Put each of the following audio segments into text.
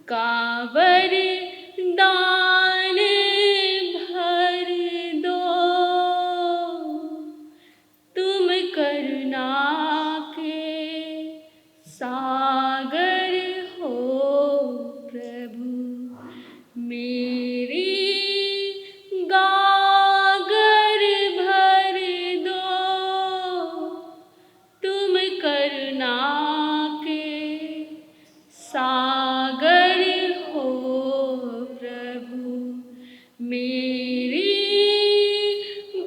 कांवर दान भर दो, तुम करुणा के सागर हो प्रभु। मेरी गागर भर दो, तुम करुणा के सागर हो प्रभु। मेरी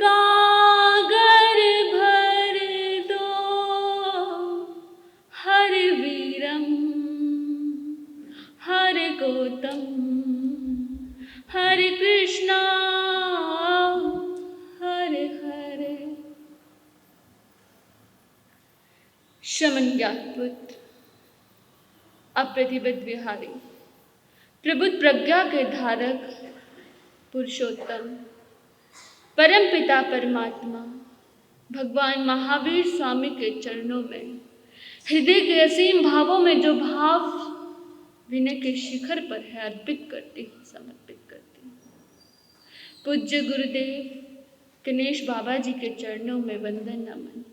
गागर भर दो, हर वीरम हर गौतम हरे कृष्णा हरे हरे। शमन ज्ञातपुत्र अप्रतिबद्ध विहारी, प्रबुद्ध प्रज्ञा के धारक पुरुषोत्तम, परम पिता परमात्मा भगवान महावीर स्वामी के चरणों में हृदय के असीम भावों में जो भाव विनय के शिखर पर है अर्पित करती हूँ, समर्पित करती हूँ। पूज्य गुरुदेव गणेश बाबा जी के चरणों में वंदन नमन।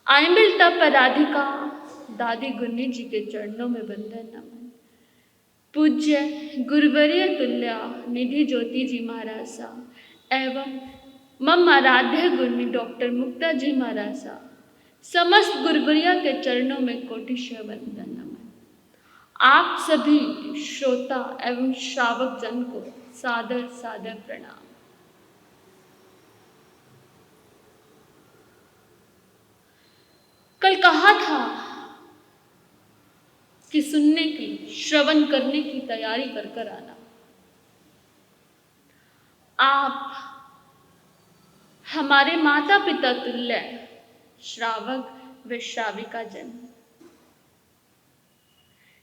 आयंबिल तप राधिका दादी गुन्नी जी के चरणों में वंदन नमन। पूज्य गुरुवर्य तुल्य निधि ज्योति जी महाराज सा एवं मम आराध्य गुरुनी डॉक्टर मुक्ता जी महाराज सा समस्त गुरुवर्या के चरणों में कोटिशः वंदन नमन। आप सभी श्रोता एवं श्रावक जन को सादर सादर प्रणाम। कल कहा था कि सुनने की, श्रवण करने की तैयारी कर कर आना। आप हमारे माता पिता तुल्य श्रावक व श्राविका जन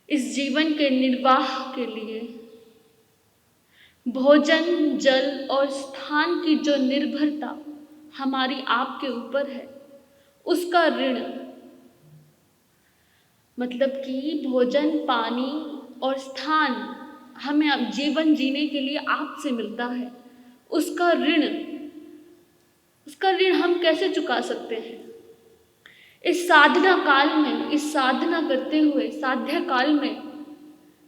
इस जीवन के निर्वाह के लिए भोजन, जल और स्थान की जो निर्भरता हमारी आपके ऊपर है, उसका ऋण, मतलब कि भोजन, पानी और स्थान हमें अब जीवन जीने के लिए आपसे मिलता है, उसका ऋण हम कैसे चुका सकते हैं? इस साधना काल में, इस साधना करते हुए साध्य काल में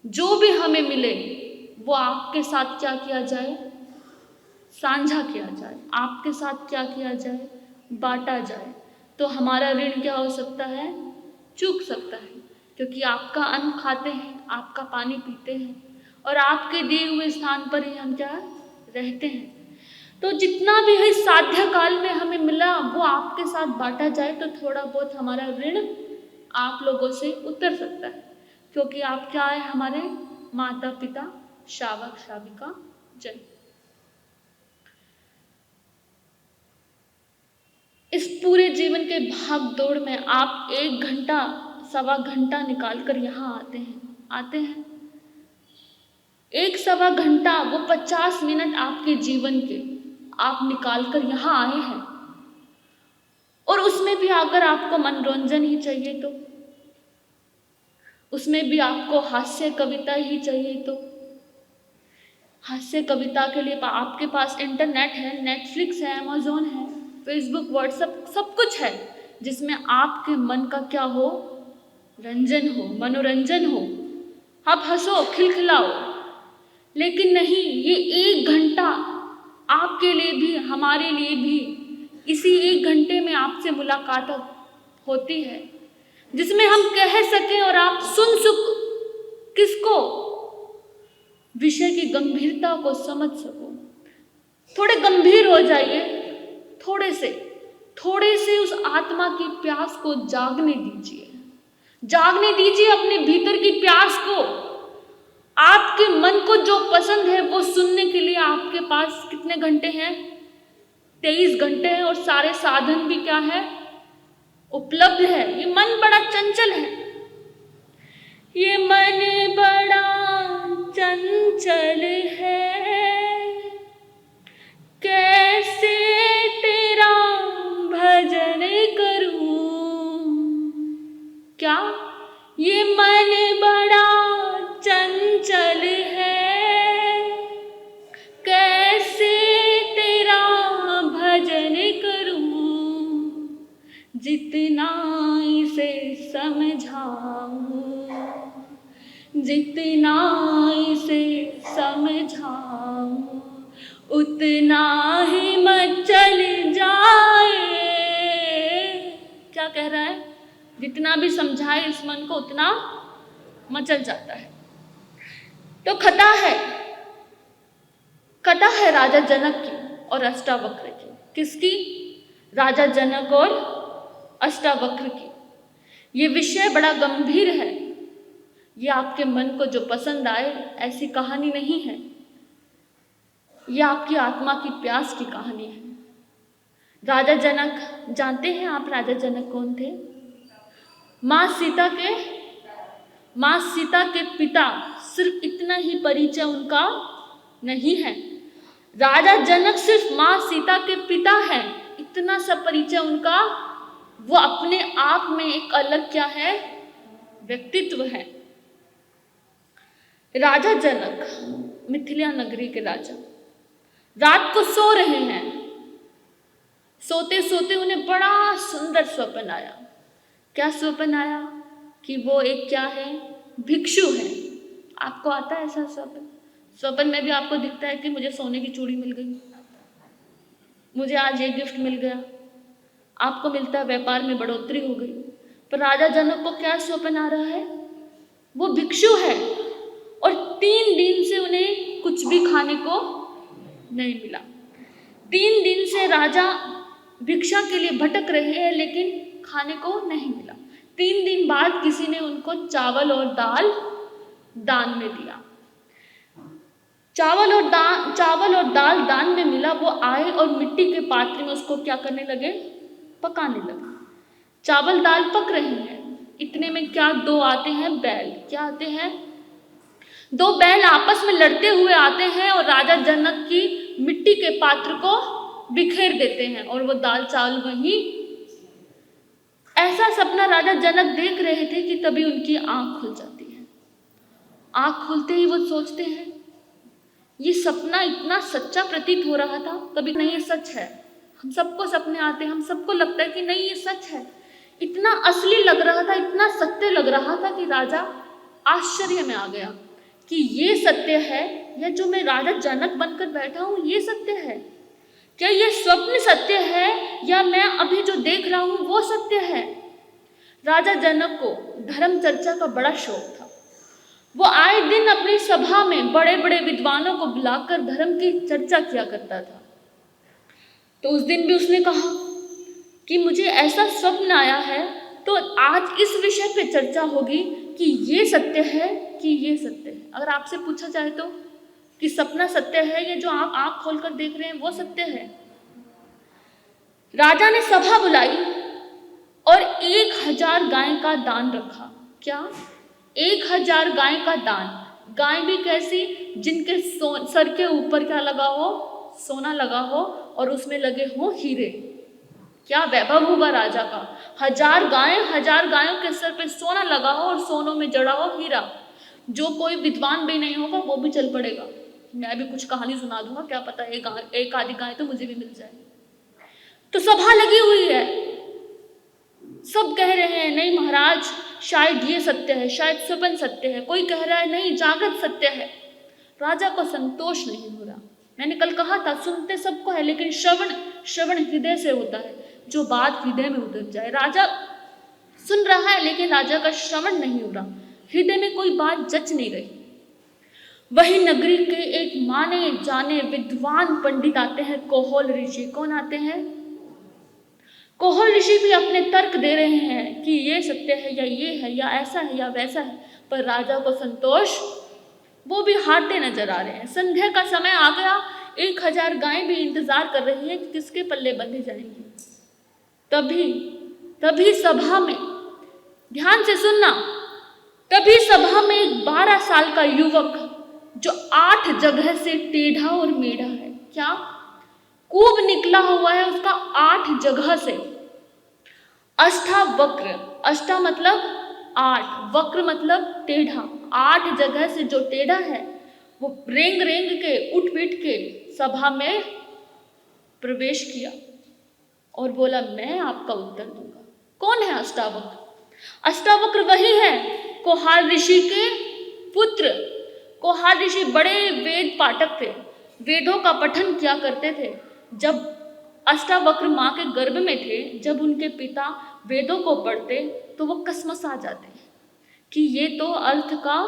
जो भी हमें मिले वो आपके साथ क्या किया जाए? साझा किया जाए। आपके साथ क्या किया जाए? बांटा जाए। तो हमारा ऋण क्या हो सकता है? चूक सकता है, क्योंकि आपका अन्न खाते हैं, आपका पानी पीते हैं और आपके दिए हुए स्थान पर ही हम क्या रहते हैं। तो जितना भी है साध्य काल में हमें मिला वो आपके साथ बांटा जाए तो थोड़ा बहुत हमारा ऋण आप लोगों से उतर सकता है, क्योंकि आप क्या है? हमारे माता पिता, श्रावक श्राविका जन। इस पूरे जीवन के भाग दौड़ में आप 1 घंटा, सवा घंटा निकाल कर यहाँ आते हैं। 1 सवा घंटा, वो 50 मिनट आपके जीवन के आप निकाल कर यहाँ आए हैं। और उसमें भी अगर आपको मनोरंजन ही चाहिए तो, उसमें भी आपको हास्य कविता ही चाहिए तो, हास्य कविता के लिए आपके पास इंटरनेट है, नेटफ्लिक्स है, अमेज़न है, फेसबुक, व्हाट्सएप, सब कुछ है जिसमें आपके मन का क्या हो? रंजन हो, मनोरंजन हो, आप हंसो, खिलखिलाओ। लेकिन नहीं, ये 1 घंटा आपके लिए भी, हमारे लिए भी, इसी 1 घंटे में आपसे मुलाकात होती है जिसमें हम कह सकें और आप सुन किसको? विषय की गंभीरता को समझ सको। थोड़े गंभीर हो जाइए, थोड़े से उस आत्मा की प्यास को जागने दीजिए अपने भीतर की प्यास को। आपके मन को जो पसंद है वो सुनने के लिए आपके पास कितने घंटे हैं? 23 घंटे हैं और सारे साधन भी क्या है? उपलब्ध है। ये मन बड़ा चंचल है, ये मन बड़ा चंचल है, कैसे तेरा भजन करूं? क्या? ये मन बड़ा चंचल जितना इसे समझाऊं, जितना इसे समझाऊं, उतना ही मचल जाए। क्या कह रहा है? जितना भी समझाए इस मन को उतना मचल जाता है। तो कथा है राजा जनक की और अष्टावक्र की। किसकी? राजा जनक और अष्टावक्र की। ये विषय बड़ा गंभीर है। ये आपके मन को जो पसंद आए ऐसी कहानी नहीं है। ये आपकी आत्मा की प्यास की कहानी है। राजा जनक, जानते हैं आप राजा जनक कौन थे? माँ सीता के पिता। सिर्फ इतना ही परिचय उनका नहीं है। राजा जनक सिर्फ माँ सीता के पिता हैं, इतना सा परिचय उनका। वो अपने आप में एक अलग क्या है? व्यक्तित्व है। राजा जनक मिथिला नगरी के राजा रात को सो रहे हैं। सोते सोते उन्हें बड़ा सुंदर स्वप्न आया। क्या स्वप्न आया? कि वो एक क्या है? भिक्षु है। आपको आता है ऐसा स्वप्न? स्वप्न में भी आपको दिखता है कि मुझे सोने की चूड़ी मिल गई, मुझे आज ये गिफ्ट मिल गया। आपको मिलता है व्यापार में बढ़ोतरी हो गई। पर राजा जनक को क्या स्वप्न आ रहा है? वो भिक्षु है और 3 दिन से उन्हें कुछ भी खाने को नहीं मिला। 3 दिन से राजा भिक्षा के लिए भटक रहे हैं लेकिन खाने को नहीं मिला। 3 दिन बाद किसी ने उनको चावल और दाल दान में दिया। चावल और दाल दान में मिला। वो आए और मिट्टी के पात्र में उसको क्या करने लगे? पकाने लगे। चावल दाल पक रहे हैं, इतने में क्या 2 आते हैं बैल। क्या आते हैं? 2 बैल आपस में लड़ते हुए आते हैं और राजा जनक की मिट्टी के पात्र को बिखेर देते हैं और वो दाल चावल वहीं। ऐसा सपना राजा जनक देख रहे थे कि तभी उनकी आंख खुल जाती है। आंख खुलते ही वो सोचते हैं, ये सपना इतना सच्चा प्रतीत हो रहा था, कभी नहीं ये सच है। हम सबको सपने आते हैं, हम सबको लगता है कि नहीं ये सच है। इतना असली लग रहा था, इतना सत्य लग रहा था कि राजा आश्चर्य में आ गया कि ये सत्य है या जो मैं राजा जनक बनकर बैठा हूँ ये सत्य है? क्या ये स्वप्न सत्य है या मैं अभी जो देख रहा हूँ वो सत्य है? राजा जनक को धर्म चर्चा का बड़ा शौक था। वो आए दिन अपनी सभा में बड़े बड़े विद्वानों को बुलाकर धर्म की चर्चा किया करता था। तो उस दिन भी उसने कहा कि मुझे ऐसा स्वप्न आया है, तो आज इस विषय पे चर्चा होगी कि ये सत्य है कि ये सत्य है। अगर आपसे पूछा जाए तो कि सपना सत्य है या जो आप आंख खोलकर देख रहे हैं वो सत्य है? राजा ने सभा बुलाई और 1000 गाय का दान रखा। क्या? 1000 गाय का दान। गाय भी कैसी? जिनके सर के ऊपर क्या लगा हो? सोना लगा हो और उसमें लगे हो हीरे। क्या वैभव होगा राजा का? 1000 गायों के सर पे सोना लगा हो और सोनों में जड़ा हो हीरा। जो कोई विद्वान भी नहीं होगा वो भी चल पड़ेगा, मैं भी कुछ कहानी सुना दूंगा, क्या पता एक आधी गाय तो मुझे भी मिल जाए। तो सभा लगी हुई है, सब कह रहे हैं नहीं महाराज शायद ये सत्य है, शायद स्वप्न सत्य है। कोई कह रहा है नहीं जागृत सत्य है। राजा को संतोष नहीं हो रहा। मैंने कल कहा था सुनते सबको है लेकिन श्रवण हृदय से होता है, जो बात हृदय में उतर जाए। राजा सुन रहा है लेकिन राजा का श्रवण नहीं हो रहा, हृदय में कोई बात जच नहीं रही। वही नगरी के एक माने जाने विद्वान पंडित आते हैं, कोहोल ऋषि। कौन आते हैं? कोहोल ऋषि भी अपने तर्क दे रहे हैं कि ये सत्य है या ये है या ऐसा है या वैसा है। पर राजा को संतोष, वो भी हारते नजर आ रहे हैं। संध्या का समय आ गया, 1000 गायें भी इंतजार कर रही है कि किसके पल्ले बंधे जाएंगे। तभी सभा में, ध्यान से सुनना, तभी सभा में एक 12 साल का युवक जो 8 जगह से टेढ़ा और मेढ़ा है। क्या? कूब निकला हुआ है उसका 8 जगह से। अष्टावक्र, अष्टा मतलब 8, वक्र मतलब टेढ़ा। 8 जगह से जो टेढ़ा है वो रेंग रेंग के उठ पीट के सभा में प्रवेश किया और बोला मैं आपका उत्तर दूंगा। कौन है अष्टावक्र? अष्टावक्र वही है, कोहार ऋषि के पुत्र। कोहार ऋषि बड़े वेद पाठक थे, वेदों का पठन किया करते थे। जब अष्टावक्र माँ के गर्भ में थे, जब उनके पिता वेदों को पढ़ते तो वो कसमसा जाते कि ये तो अर्थ का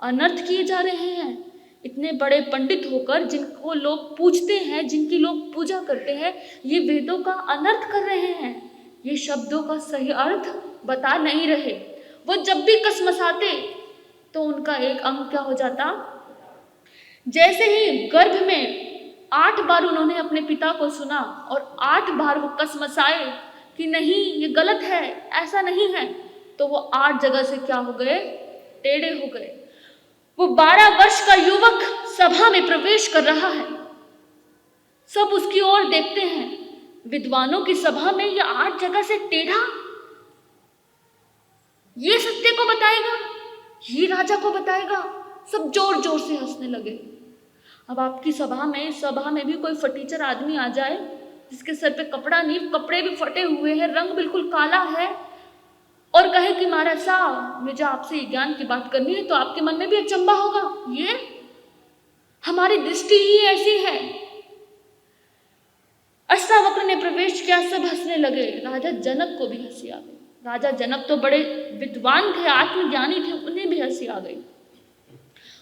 अनर्थ किए जा रहे हैं। इतने बड़े पंडित होकर जिनको लोग पूजते हैं, जिनकी लोग पूजा करते हैं, ये वेदों का अनर्थ कर रहे हैं, ये शब्दों का सही अर्थ बता नहीं रहे। वो जब भी कसमसाते तो उनका एक अंग क्या हो जाता, जैसे ही गर्भ में 8 बार उन्होंने अपने पिता को सुना और 8 बार वो कसमसाए कि नहीं ये गलत है, ऐसा नहीं है, तो वो 8 जगह से क्या हो गए, टेढ़े हो गए। वो 12 वर्ष का युवक सभा में प्रवेश कर रहा है, सब उसकी ओर देखते हैं। विद्वानों की सभा में ये 8 जगह से टेढ़ा, ये सत्य को बताएगा, ये राजा को बताएगा। सब जोर जोर से हंसने लगे। अब आपकी सभा में भी कोई फटीचर आदमी आ जाए, जिसके सर पे कपड़ा नहीं, कपड़े भी फटे हुए हैं, रंग बिल्कुल काला है, और कहे कि महाराज साहब मुझे आपसे ज्ञान की बात करनी है, तो आपके मन में भी अचंभा होगा, ये हमारी दृष्टि ही ऐसी है। अष्टावक्र ने प्रवेश किया, सब हंसने लगे। राजा जनक को भी हंसी आ गई। राजा जनक तो बड़े विद्वान थे, आत्मज्ञानी थे, उन्हें भी हंसी आ गई।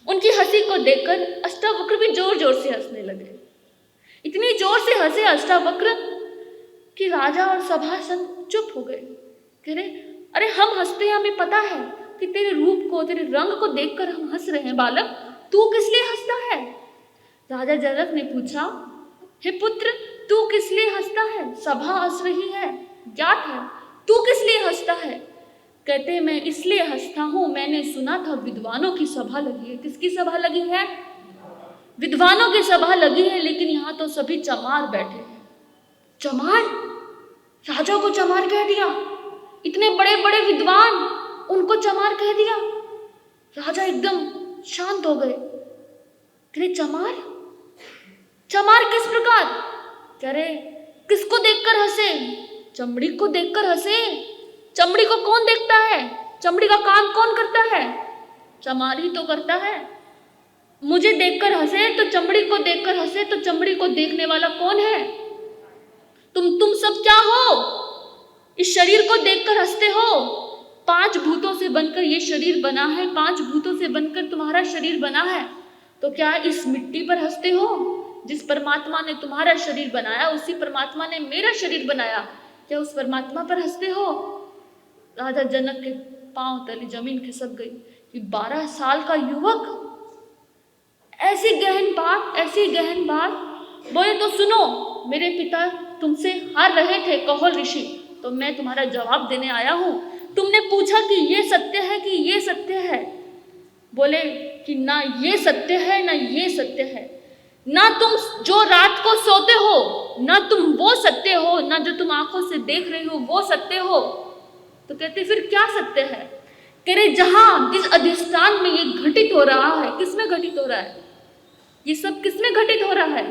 उनकी हंसी को देखकर अष्टावक्र भी जोर जोर से हंसने लगे। इतनी जोर से हंसे अष्टावक्र कि राजा और सभासन चुप हो गए। कह रहे, अरे हम हंसते हैं, हमें पता है कि तेरे रूप को, तेरे रंग को देखकर हम हंस रहे हैं बालक, तू किस लिए हंसता है? राजा जनक ने पूछा, हे पुत्र तू किस लिए हंसता है? सभा हंस रही है, ज्ञात है, तू किस लिए हंसता है? कहते मैं इसलिए हंसता हूँ, मैंने सुना था विद्वानों की सभा लगी है। किसकी सभा लगी है? विद्वानों की सभा लगी है, लेकिन यहाँ तो सभी चमार बैठे हैं। चमार? राजा को चमार कह दिया? इतने बड़े बड़े विद्वान, उनको चमार कह दिया? राजा एकदम शांत हो गए। कह चमार? चमार किस प्रकार? कह रहे किसको देखकर हंसे? चमड़ी को देखकर हंसे। चमड़ी को कौन देखता है? चमड़ी का काम कौन करता है? चमार ही तो करता है। मुझे देखकर हंसे तो चमड़ी को देखकर हंसे, तो चमड़ी को देखने वाला कौन है? तुम सब क्या हो? इस शरीर को देखकर हंसते हो? 5 भूतों से बनकर ये शरीर बना है, 5 भूतों से बनकर तुम्हारा शरीर बना है, तो क्या इस मिट्टी पर हंसते हो? जिस परमात्मा ने तुम्हारा शरीर बनाया, उसी परमात्मा ने मेरा शरीर बनाया, क्या उस परमात्मा पर हंसते हो? राजा जनक के पांव तले जमीन खिसक गई कि 12 साल का युवक ऐसी गहन बात बोले। तो सुनो, मेरे पिता तुमसे हार रहे थे कहोल ऋषि, तो मैं तुम्हारा जवाब देने आया हूँ। तुमने पूछा कि ये सत्य है कि ये सत्य है, बोले कि ना ये सत्य है ना ये सत्य है, ना तुम जो रात को सोते हो ना तुम वो सत्य हो, ना जो तुम आंखों से देख रहे हो वो सत्य हो। तो कहते फिर क्या सत्य है? कह रहे जहां जिस अधिष्ठान में ये घटित हो रहा है, किसमें घटित हो रहा है? ये सब किसमें घटित हो रहा है?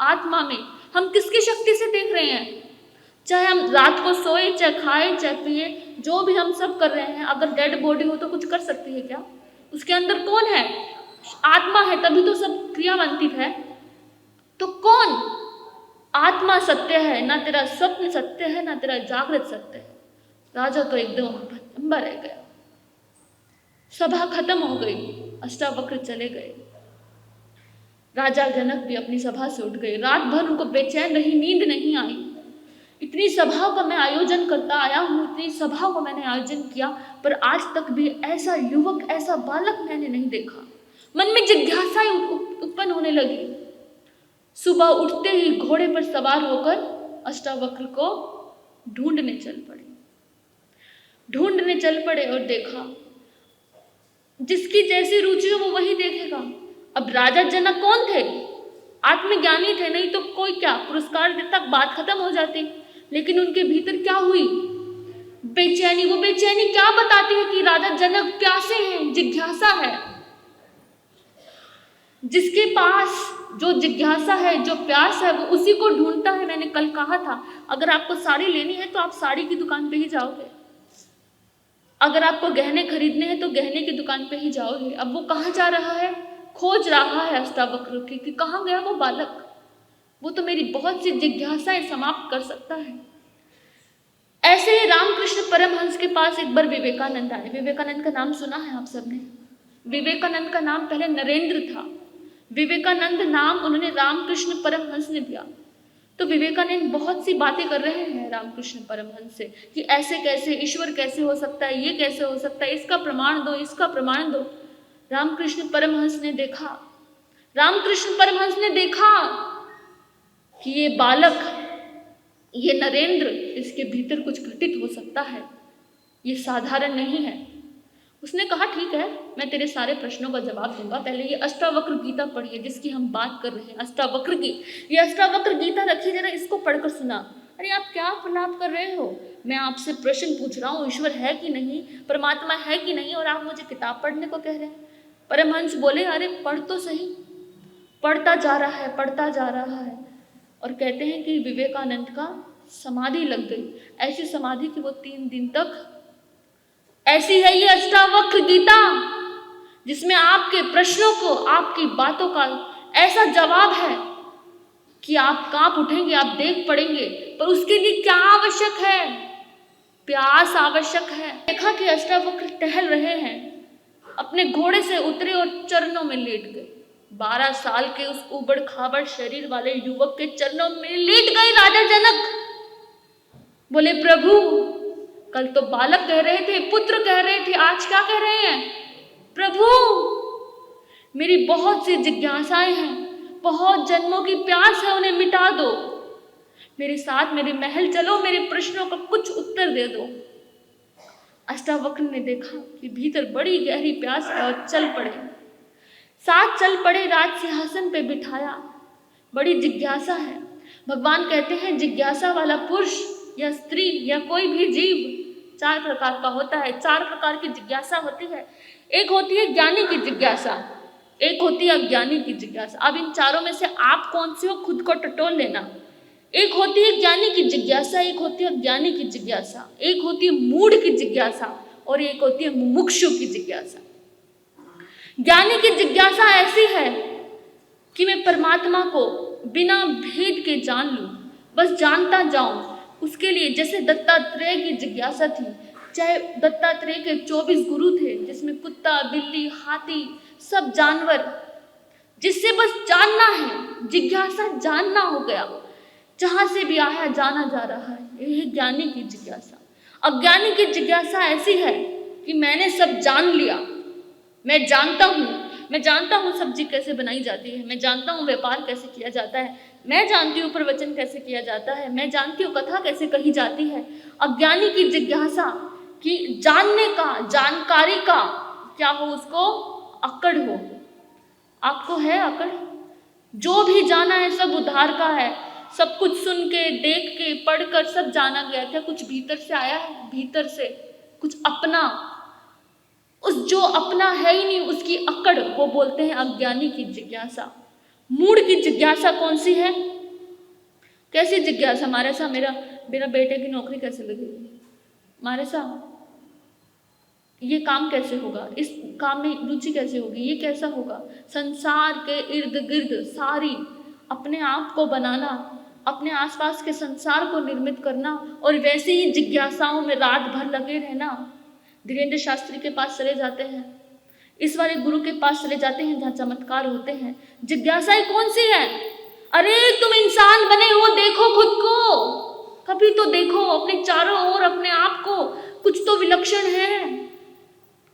आत्मा में। हम किसकी शक्ति से देख रहे हैं? चाहे हम रात को सोए, चाहे खाए, चाहे पिए, जो भी हम सब कर रहे हैं, अगर डेड बॉडी हो तो कुछ कर सकती है क्या? उसके अंदर कौन है? आत्मा है, तभी तो सब क्रियावंतित है। तो कौन? आत्मा सत्य है, ना तेरा स्वप्न सत्य है, ना तेरा जागृत सत्य है। राजा तो एकदम अम्बा रह गया। सभा खत्म हो गई, अष्टावक्र चले गए। राजा जनक भी अपनी सभा से उठ गए। रात भर उनको बेचैन रही, नींद नहीं आई। इतनी सभा का मैं आयोजन करता आया हूँ, इतनी सभा को मैंने आयोजन किया, पर आज तक भी ऐसा युवक, ऐसा बालक मैंने नहीं देखा। मन में जिज्ञासाएं उत्पन्न होने लगी। सुबह उठते ही घोड़े पर सवार होकर अष्टावक्र को ढूंढने चल पड़े और देखा जिसकी जैसी रुचि हो वो वही देखेगा। अब राजा जनक कौन थे? आत्मज्ञानी थे, नहीं तो कोई क्या पुरस्कार देता, बात खत्म हो जाती। लेकिन उनके भीतर क्या हुई? बेचैनी। वो बेचैनी क्या बताती है? कि राजा जनक प्यासे हैं, जिज्ञासा है। जिसके पास जो जिज्ञासा है, जो प्यास है, वो उसी को ढूंढता है। मैंने कल कहा था, अगर आपको साड़ी लेनी है तो आप साड़ी की दुकान पे ही जाओगे, अगर आपको गहने खरीदने हैं तो गहने की दुकान पे ही जाओगे। अब वो कहाँ जा रहा है? खोज रहा है अष्टावक्र की कि कहाँ गया वो बालक, वो तो मेरी बहुत सी जिज्ञासाएं समाप्त कर सकता है। ऐसे ही रामकृष्ण परमहंस के पास एक बार विवेकानंद आए। विवेकानंद का नाम सुना है आप सबने? विवेकानंद का नाम पहले नरेंद्र था, विवेकानंद नाम उन्होंने रामकृष्ण परमहंस ने दिया। तो विवेकानंद बहुत सी बातें कर रहे हैं रामकृष्ण परमहंस से कि ऐसे कैसे, ईश्वर कैसे हो सकता है, ये कैसे हो सकता है, इसका प्रमाण दो, इसका प्रमाण दो। रामकृष्ण परमहंस ने देखा, रामकृष्ण परमहंस ने देखा कि ये बालक, ये नरेंद्र, इसके भीतर कुछ घटित हो सकता है, ये साधारण नहीं है। उसने कहा ठीक है, मैं तेरे सारे प्रश्नों का जवाब दूंगा, पहले ये अष्टावक्र गीता पढ़िए जिसकी हम बात कर रहे हैं, अष्टावक्र की। ये अष्टावक्र गीता रखिए जरा, इसको पढ़कर सुना। अरे आप क्या प्रलाप कर रहे हो? मैं आपसे प्रश्न पूछ रहा हूँ, ईश्वर है कि नहीं, परमात्मा है कि नहीं, और आप मुझे किताब पढ़ने को कह रहे हैं। परमहंस बोले अरे पढ़ तो सही। पढ़ता जा रहा है, पढ़ता जा रहा है, और कहते हैं कि विवेकानंद का समाधि लग गई, ऐसी समाधि कि वो 3 दिन तक, ऐसी है ये अष्टावक्र गीता जिसमें आपके प्रश्नों को, आपकी बातों का ऐसा जवाब है कि आप कांप उठेंगे, आप देख पड़ेंगे। पर उसके लिए क्या आवश्यक है? प्यास आवश्यक है। देखा कि अष्टावक्र टहल रहे हैं, अपने घोड़े से उतरे और चरणों में लेट गए। 12 साल के उस उबड़ खाबड़ शरीर वाले युवक के चरणों में लेट गए राजा जनक। बोले प्रभु, कल तो बालक कह रहे थे, पुत्र कह रहे थे, आज क्या कह रहे हैं? प्रभु, मेरी बहुत सी जिज्ञासाएं हैं, बहुत जन्मों की प्यास है, उन्हें मिटा दो। मेरे साथ मेरे महल चलो, मेरे प्रश्नों का कुछ उत्तर दे दो। अष्टावक्र ने देखा कि भीतर बड़ी गहरी प्यास है और चल पड़े, साथ चल पड़े, राज सिंहासन पे बिठाया। बड़ी जिज्ञासा है। भगवान कहते हैं जिज्ञासा वाला पुरुष या स्त्री या कोई भी जीव 4 प्रकार का होता है। 4 प्रकार की जिज्ञासा होती है। एक होती है ज्ञानी की जिज्ञासा, एक होती है अज्ञानी की जिज्ञासा। अब इन चारों में से आप कौन से हो, खुद को टटोल लेना। एक होती है ज्ञानी की जिज्ञासा, एक होती है अज्ञानी की जिज्ञासा, एक होती है मूढ़ की जिज्ञासा और एक होती है मुमुक्षु की जिज्ञासा। ज्ञानी की जिज्ञासा ऐसी है कि मैं परमात्मा को बिना भेद के जान लूं, बस जानता जाऊं। उसके लिए जैसे दत्तात्रेय की जिज्ञासा थी, चाहे दत्तात्रेय के 24 गुरु थे जिसमें कुत्ता, बिल्ली, हाथी, सब जानवर, जिससे बस जानना है, जिज्ञासा जानना हो गया, जहां से भी आया जाना जा रहा है। यह ज्ञानी की जिज्ञासा। अज्ञानी की जिज्ञासा ऐसी है कि मैंने सब जान लिया, मैं जानता हूँ सब्जी कैसे बनाई जाती है, मैं जानता हूँ व्यापार कैसे किया जाता है, मैं जानती हूँ प्रवचन कैसे किया जाता है, मैं जानती हूँ कथा कैसे कही जाती है। अज्ञानी की जिज्ञासा कि जानने का, जानकारी का क्या हो, उसको अकड़ हो। आपको है अकड़? जो भी जाना है सब उधार का है, सब कुछ सुन के, देख के, पढ़कर सब जाना गया। क्या कुछ भीतर से आया है? भीतर से कुछ अपना, उस जो अपना है ही नहीं उसकी अकड़, वो बोलते हैं अज्ञानी की जिज्ञासा। मूढ़ की जिज्ञासा कौन सी है? कैसी जिज्ञासा? हमारे साथ मेरा बेटे की नौकरी कैसे लगेगी, हमारे साथ ये काम कैसे होगा, इस काम में रुचि कैसे होगी, ये कैसा होगा। संसार के इर्द गिर्द सारी अपने आप को बनाना, अपने आसपास के संसार को निर्मित करना और वैसे ही जिज्ञासाओं में रात भर लगे रहना। धीरेन्द्र शास्त्री के पास चले जाते हैं, इस वाले गुरु के पास चले जाते हैं जहाँ चमत्कार होते हैं। जिज्ञासाएं कौन सी है? अरे तुम इंसान बने हो, देखो खुद को, कभी तो देखो अपने चारों ओर, अपने आप को, कुछ तो विलक्षण है।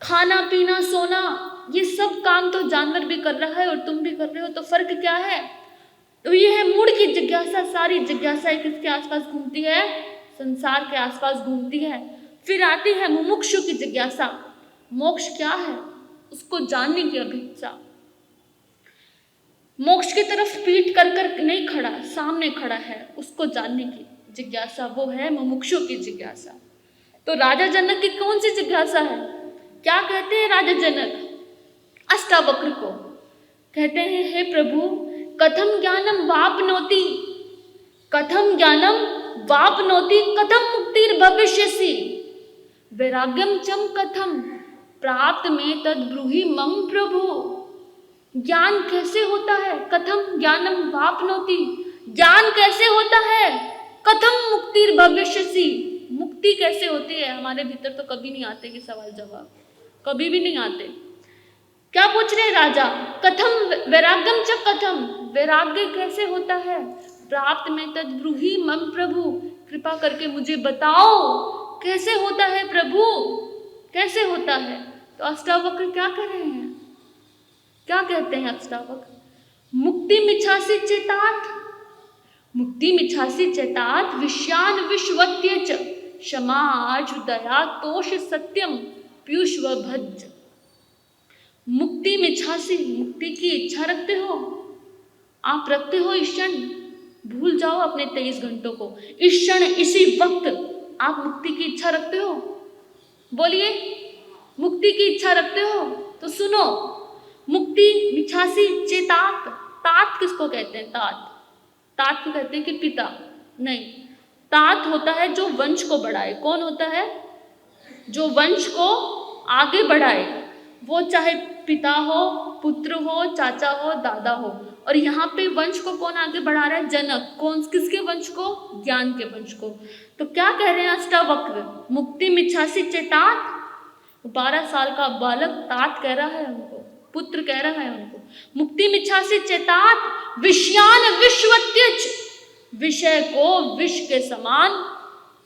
खाना पीना सोना ये सब काम तो जानवर भी कर रहा है और तुम भी कर रहे हो, तो फर्क क्या है? तो ये है मूढ़ की जिज्ञासा। सारी जिज्ञासाएं किसके आसपास घूमती है? संसार के आसपास घूमती है। फिर आती है मुमुक्षु की जिज्ञासा। मोक्ष क्या है उसको जानने की अभिप्सा। मोक्ष की तरफ पीठ कर कर नहीं खड़ा, सामने खड़ा है, उसको जानने की जिज्ञासा, वो है मुमुक्षु की जिज्ञासा। तो राजा जनक की कौन सी जिज्ञासा है? क्या कहते हैं राजा जनक अष्टावक्र को? कहते हैं हे प्रभु, कथम ज्ञानम वापनोति, कथम ज्ञानम वापनोति, कथम मुक्तिर्भविष्यसि, वैराग्यम चम कथम प्राप्त में तद ब्रूहि मम प्रभु। ज्ञान कैसे होता है? कथम ज्ञानम वापनोति, ज्ञान कैसे होता है? कथम मुक्तिर्भविष्यसि, मुक्ति कैसे होती है? हमारे भीतर तो कभी नहीं आते कि सवाल जवाब, कभी भी नहीं आते। क्या पूछ रहे राजा? कथम वैराग्यम च कथम, वैराग्य कैसे होता है? प्राप्त में तद ब्रूहि मम प्रभु, कृपा करके मुझे बताओ कैसे होता है प्रभु, कैसे होता है? तो अष्टावक्र क्या कह रहे हैं? क्या कहते हैं अष्टावक्र? मुक्ति मिच्छासि चेतात, मुक्ति मिच्छासि चेतात, विषयान विश्वत्य च, क्षमा आर्ष दया तोष सत्यम पीयूष व भज। मुक्ति मिच्छासि, मुक्ति की इच्छा रखते हो आप? रखते हो इस क्षण? भूल जाओ अपने 23 घंटों को, इस क्षण इसी वक्त आप मुक्ति की इच्छा रखते हो? बोलिए, मुक्ति की इच्छा रखते हो? तो सुनो, मुक्ति मिच्छासि चेतात, तात किसको कहते हैं? तात, तात को कहते हैं कि पिता नहीं, तात होता है जो वंश को बढ़ाए। कौन होता है? जो वंश को आगे बढ़ाए, वो चाहे पिता हो, पुत्र हो, चाचा हो, दादा हो। और यहाँ पे वंश को कौन आगे बढ़ा रहा है? जनक। कौन, किसके वंश को? ज्ञान के वंश को। तो क्या कह रहे हैं अष्टावक्र? मुक्ति मिच्छासि चेतात, 12 साल का बालक तात कह रहा है उनको, पुत्र कह रहा है उनको, मुक्ति मिच्छासि चेतात, विषयान विश्वत्यज, विषय को विष के समान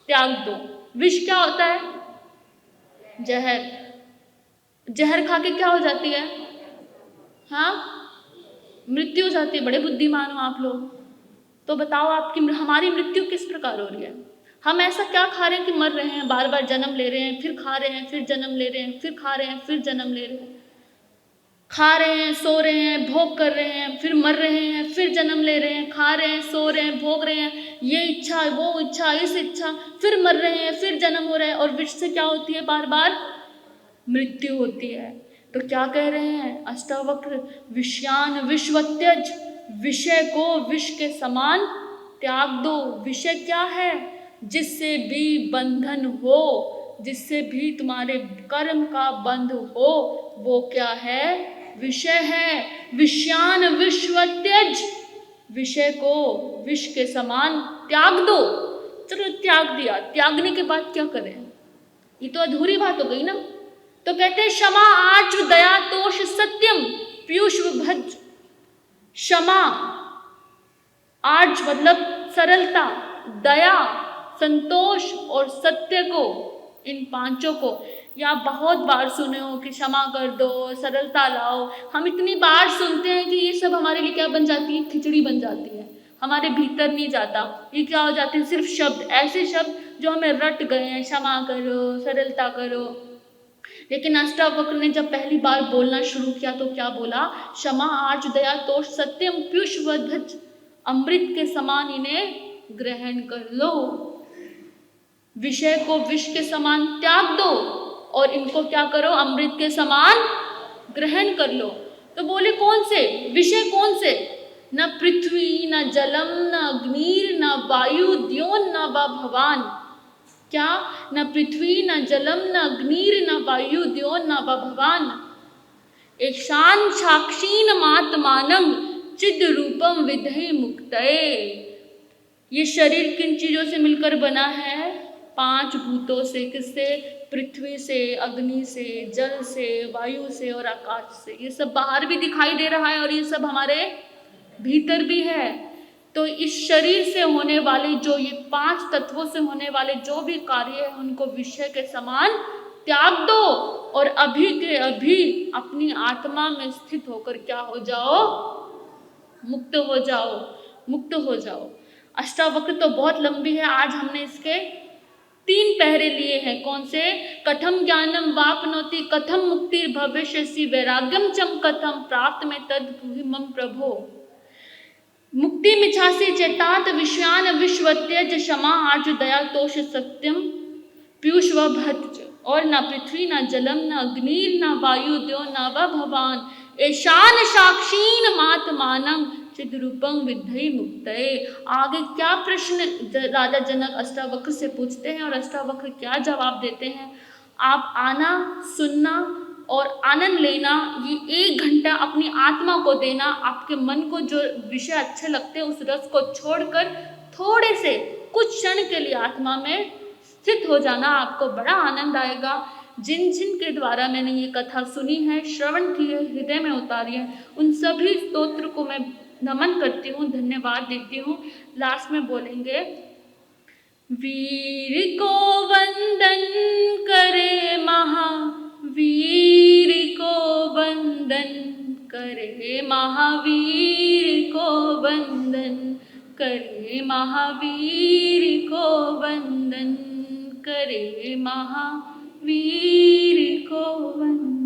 त्याग दो। विष क्या होता है? जहर। जहर खा के क्या हो जाती है? हाँ, मृत्यु हो जाती है। बड़े बुद्धिमान हो आप लोग। तो बताओ आपकी हमारी मृत्यु किस प्रकार हो रही है? हम ऐसा क्या खा रहे हैं कि मर रहे हैं, बार बार जन्म ले रहे हैं, फिर खा रहे हैं, फिर जन्म ले रहे हैं, फिर खा रहे हैं, फिर जन्म ले रहे हैं, खा रहे हैं, सो रहे हैं, भोग कर रहे हैं, फिर मर रहे हैं, फिर जन्म ले रहे हैं, खा रहे हैं, सो रहे हैं, भोग रहे हैं, ये इच्छा, वो इच्छा, इस इच्छा, फिर मर रहे हैं, फिर जन्म हो रहा है। और विष से क्या होती है? बार बार मृत्यु होती है। तो क्या कह रहे हैं अष्टावक्र? विषयान विश्वत्यज, विषय को विष के समान त्याग दो। विषय क्या है? जिससे भी बंधन हो, जिससे भी तुम्हारे कर्म का बंध हो, वो क्या है? विषय है। विषयान विश्वत्यज, विषय को विष के समान त्याग दो। चलो त्याग दिया, त्यागने के बाद क्या करें? ये तो अधूरी बात हो गई ना। तो कहते हैं क्षमा आर्च दया तोष सत्यम पीयूष भज। क्षमा, आर्च मतलब सरलता, दया, संतोष और सत्य को, इन पांचों को, या बहुत बार सुने हो कि क्षमा कर दो, सरलता लाओ। हम इतनी बार सुनते हैं कि ये सब हमारे लिए क्या बन जाती है? खिचड़ी बन जाती है, हमारे भीतर नहीं जाता। ये क्या हो जाते हैं? सिर्फ शब्द, ऐसे शब्द जो हमें रट गए हैं, क्षमा करो, सरलता करो। लेकिन अष्टावक्र ने जब पहली बार बोलना शुरू किया तो क्या बोला? क्षमा आर्च दया तोष सत्यम पीयूष भज, अमृत के समान इन्हें ग्रहण कर लो। विषय को विष के समान त्याग दो और इनको क्या करो? अमृत के समान ग्रहण कर लो। तो बोले कौन से विषय? कौन से? न पृथ्वी, न जलम, न अग्निर, न वायु द्योन, न व भवान। क्या? न पृथ्वी, न जलम, न अग्निर, न वायु द्योन, न व भवान। ईशान साक्षीन मात्मानम चिद रूपम विधि मुक्तये। ये शरीर किन चीजों से मिलकर बना है? 5 भूतों से। किससे? पृथ्वी से, अग्नि से, जल से, वायु से और आकाश से। ये सब बाहर भी दिखाई दे रहा है और ये सब हमारे भीतर भी है। तो इस शरीर से होने वाले जो ये 5 तत्वों से होने वाले जो भी कार्य है उनको विषय के समान त्याग दो और अभी के अभी अपनी आत्मा में स्थित होकर क्या हो जाओ? मुक्त हो जाओ, मुक्त हो जाओ। अष्टावक्र तो बहुत लंबी है, आज हमने इसके 3 पहरे लिए हैं। कौन से? कथम ज्ञानम वापनोति, कथम मुक्ति भविष्यसि, वैराग्यम चम कथम प्राप्त में तद मम प्रभो। मुक्ति मिच्छासि चेतात, विषयान विश्वत्यज, क्षमा आर्च दया तोष सत्यम पीयूष व भज। और न पृथ्वी, न जलम, न अग्नि, न वायु द्यो, न व भवान। ईशान साक्षीन मात्मानम चिद्रूपं विद्धि मुक्तये। आगे क्या प्रश्न राजा जनक अष्टावक्र से पूछते हैं और अष्टावक्र क्या जवाब देते हैं, आप आना, सुनना और आनंद लेना। ये 1 घंटा अपनी आत्मा को देना, आपके मन को जो विषय अच्छे लगते हैं उस रस को छोड़कर थोड़े से कुछ क्षण के लिए आत्मा में स्थित हो जाना, आपको बड़ा आनंद आएगा। जिन जिन के द्वारा मैंने ये कथा सुनी है, श्रवण की है, हृदय में उतारी है, उन सभी स्तोत्र को मैं नमन करती हूँ, धन्यवाद देती हूँ। लास्ट में बोलेंगे, वीर को वंदन करे महावीर को वंदन करे, महावीर को वंदन करे, महावीर को वंदन करे, महावीर को वंदन।